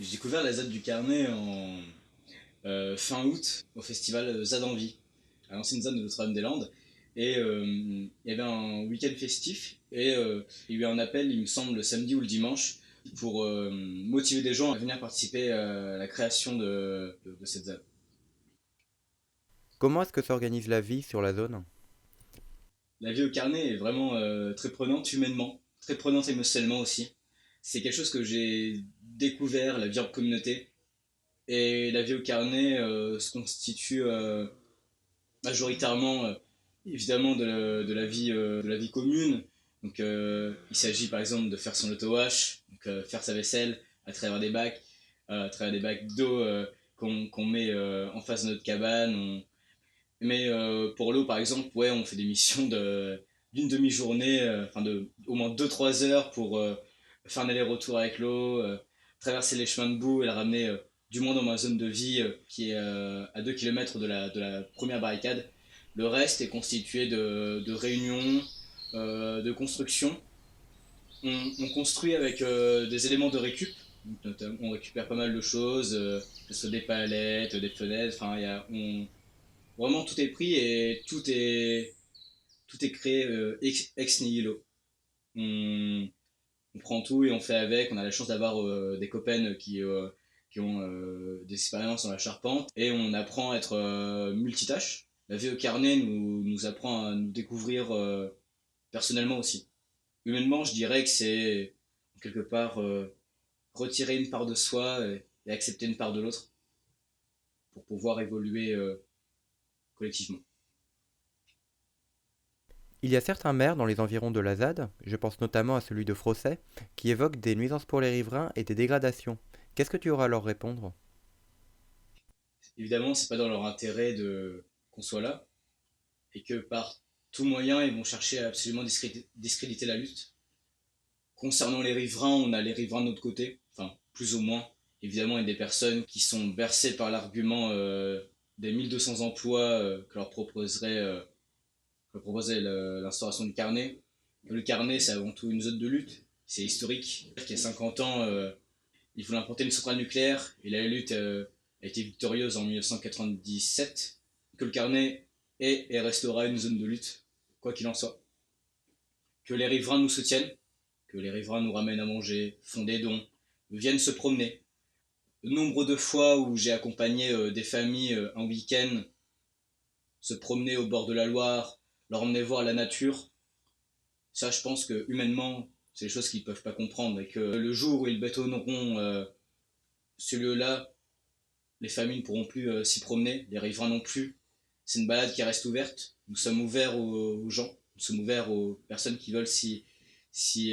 J'ai découvert la ZAD du Carnet en fin août au festival ZAD Envie, à l'ancienne ZAD de Notre-Dame-des-Landes. Et il y avait un week-end festif et il y a eu un appel, il me semble, le samedi ou le dimanche pour motiver des gens à venir participer à la création de cette ZAD. Comment est-ce que s'organise la vie sur la zone? La vie au Carnet est vraiment très prenante humainement, très prenante émotionnellement aussi. C'est quelque chose que j'ai découvert, la vie en communauté. Et la vie au Carnet se constitue majoritairement évidemment de la vie commune. Donc il s'agit par exemple de faire son auto-wash, donc, faire sa vaisselle à travers des bacs d'eau qu'on met en face de notre cabane. Mais pour l'eau par exemple, ouais, on fait des missions d'une demi-journée, enfin de au moins 2-3 heures pour faire un aller-retour avec l'eau, traverser les chemins de boue et la ramener du moins dans ma zone de vie qui est à 2 km de la première barricade. Le reste est constitué de réunions, de construction. On construit avec des éléments de récup. On récupère pas mal de choses, que ce soit des palettes, des fenêtres. Enfin, vraiment tout est pris et tout est créé ex nihilo. On, on prend tout et on fait avec. On a la chance d'avoir des copains qui ont des expériences dans la charpente et on apprend à être multitâche. La vie au carnet nous apprend à nous découvrir personnellement aussi. Humainement, je dirais que c'est quelque part retirer une part de soi et accepter une part de l'autre pour pouvoir évoluer collectivement. Il y a certains maires dans les environs de la ZAD, je pense notamment à celui de Frosset, qui évoquent des nuisances pour les riverains et des dégradations. Qu'est-ce que tu auras à leur répondre? Évidemment, c'est pas dans leur intérêt de qu'on soit là et que par tout moyen, ils vont chercher à absolument discréditer la lutte. Concernant les riverains, on a les riverains de notre côté, enfin plus ou moins. Évidemment, il y a des personnes qui sont bercées par l'argument des 1200 emplois que proposait l'instauration du carnet. Le carnet, c'est avant tout une zone de lutte, c'est historique. Il y a 50 ans, il voulait implanter une centrale nucléaire et la lutte a été victorieuse en 1997. Que le carnet est et restera une zone de lutte, quoi qu'il en soit. Que les riverains nous soutiennent, que les riverains nous ramènent à manger, font des dons, viennent se promener. Le nombre de fois où j'ai accompagné des familles un week-end se promener au bord de la Loire, leur emmener voir la nature, ça je pense que humainement, c'est des choses qu'ils ne peuvent pas comprendre et que le jour où ils bétonneront ce lieu-là, les familles ne pourront plus s'y promener, les riverains non plus. C'est une balade qui reste ouverte. Nous sommes ouverts aux gens, nous sommes ouverts aux personnes qui veulent s'y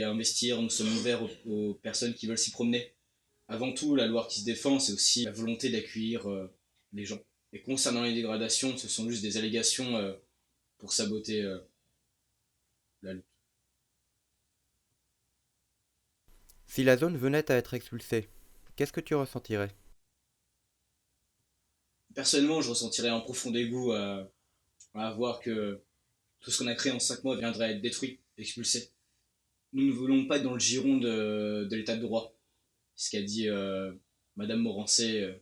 investir, nous sommes ouverts aux personnes qui veulent s'y promener. Avant tout, la Loire qui se défend, c'est aussi la volonté d'accueillir les gens. Et concernant les dégradations, ce sont juste des allégations pour saboter la lutte. Si la zone venait à être expulsée, qu'est-ce que tu ressentirais? Personnellement, je ressentirais un profond dégoût à voir que tout ce qu'on a créé en 5 mois viendrait à être détruit, expulsé. Nous ne voulons pas être dans le giron de l'état de droit. Ce qu'a dit Madame Morancé.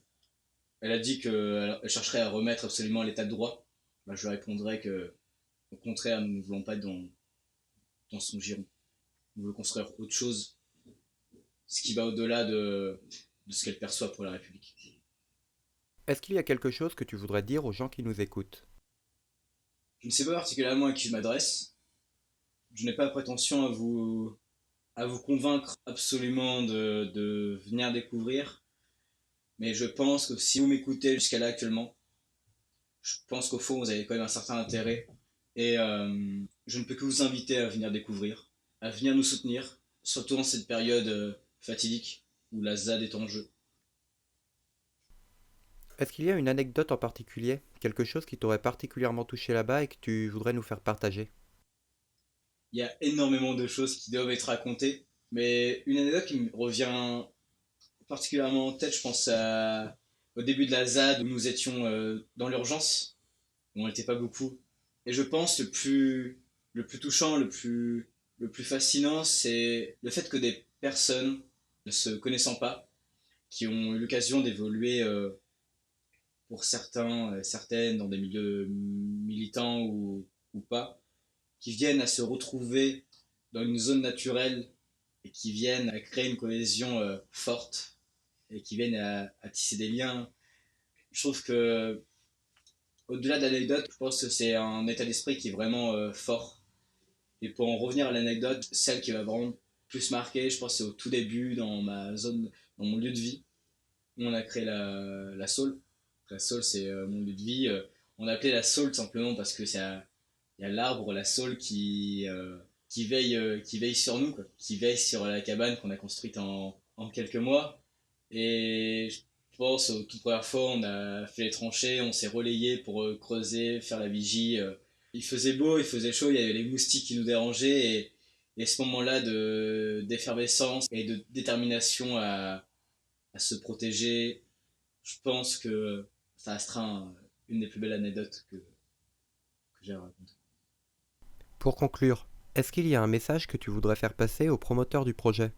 Elle a dit qu'elle chercherait à remettre absolument l'état de droit. Bah, je lui répondrais que, au contraire, nous ne voulons pas être dans son giron. Nous voulons construire autre chose, ce qui va au-delà de ce qu'elle perçoit pour la République. Est-ce qu'il y a quelque chose que tu voudrais dire aux gens qui nous écoutent? Je ne sais pas particulièrement à qui je m'adresse. Je n'ai pas la prétention à vous convaincre absolument de venir découvrir. Mais je pense que si vous m'écoutez jusqu'à là actuellement, je pense qu'au fond, vous avez quand même un certain intérêt. Et je ne peux que vous inviter à venir découvrir, à venir nous soutenir, surtout dans cette période fatidique où la ZAD est en jeu. Est-ce qu'il y a une anecdote en particulier, quelque chose qui t'aurait particulièrement touché là-bas et que tu voudrais nous faire partager? Il y a énormément de choses qui doivent être racontées, mais une anecdote qui me revient particulièrement en tête, je pense au début de la ZAD où nous étions dans l'urgence, où on n'était pas beaucoup. Et je pense le plus touchant, le plus fascinant, c'est le fait que des personnes ne se connaissant pas, qui ont eu l'occasion d'évoluer pour certains, certaines dans des milieux militants ou pas, qui viennent à se retrouver dans une zone naturelle et qui viennent à créer une cohésion forte et qui viennent à tisser des liens. Je trouve que au-delà de l'anecdote, je pense que c'est un état d'esprit qui est vraiment fort. Et pour en revenir à l'anecdote, celle qui va vraiment plus marquer, je pense que c'est au tout début dans ma zone, dans mon lieu de vie, où on a créé la Saule. La Saule, c'est mon lieu de vie. On a appelé la Saule tout simplement parce que il y a l'arbre, la saule qui veille sur nous, quoi, qui veille sur la cabane qu'on a construite en quelques mois. Et je pense aux toutes premières fois, on a fait les tranchées, on s'est relayé pour creuser, faire la vigie. Il faisait beau, il faisait chaud, il y avait les moustiques qui nous dérangeaient. Et ce moment-là d'effervescence et de détermination à se protéger, je pense que ça restera une des plus belles anecdotes que j'ai à raconter. Pour conclure, est-ce qu'il y a un message que tu voudrais faire passer aux promoteurs du projet?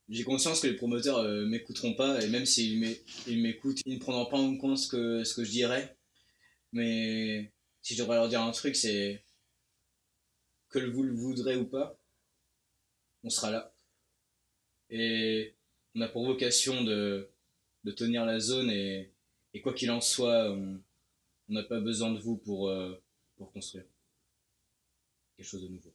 J'ai conscience que les promoteurs m'écouteront pas, et même s'ils ils m'écoutent, ils ne prendront pas en compte ce que je dirais. Mais si je devrais leur dire un truc, c'est que vous le voudrez ou pas, on sera là. Et on a pour vocation de tenir la zone, et quoi qu'il en soit, on n'a pas besoin de vous pour construire quelque chose de nouveau.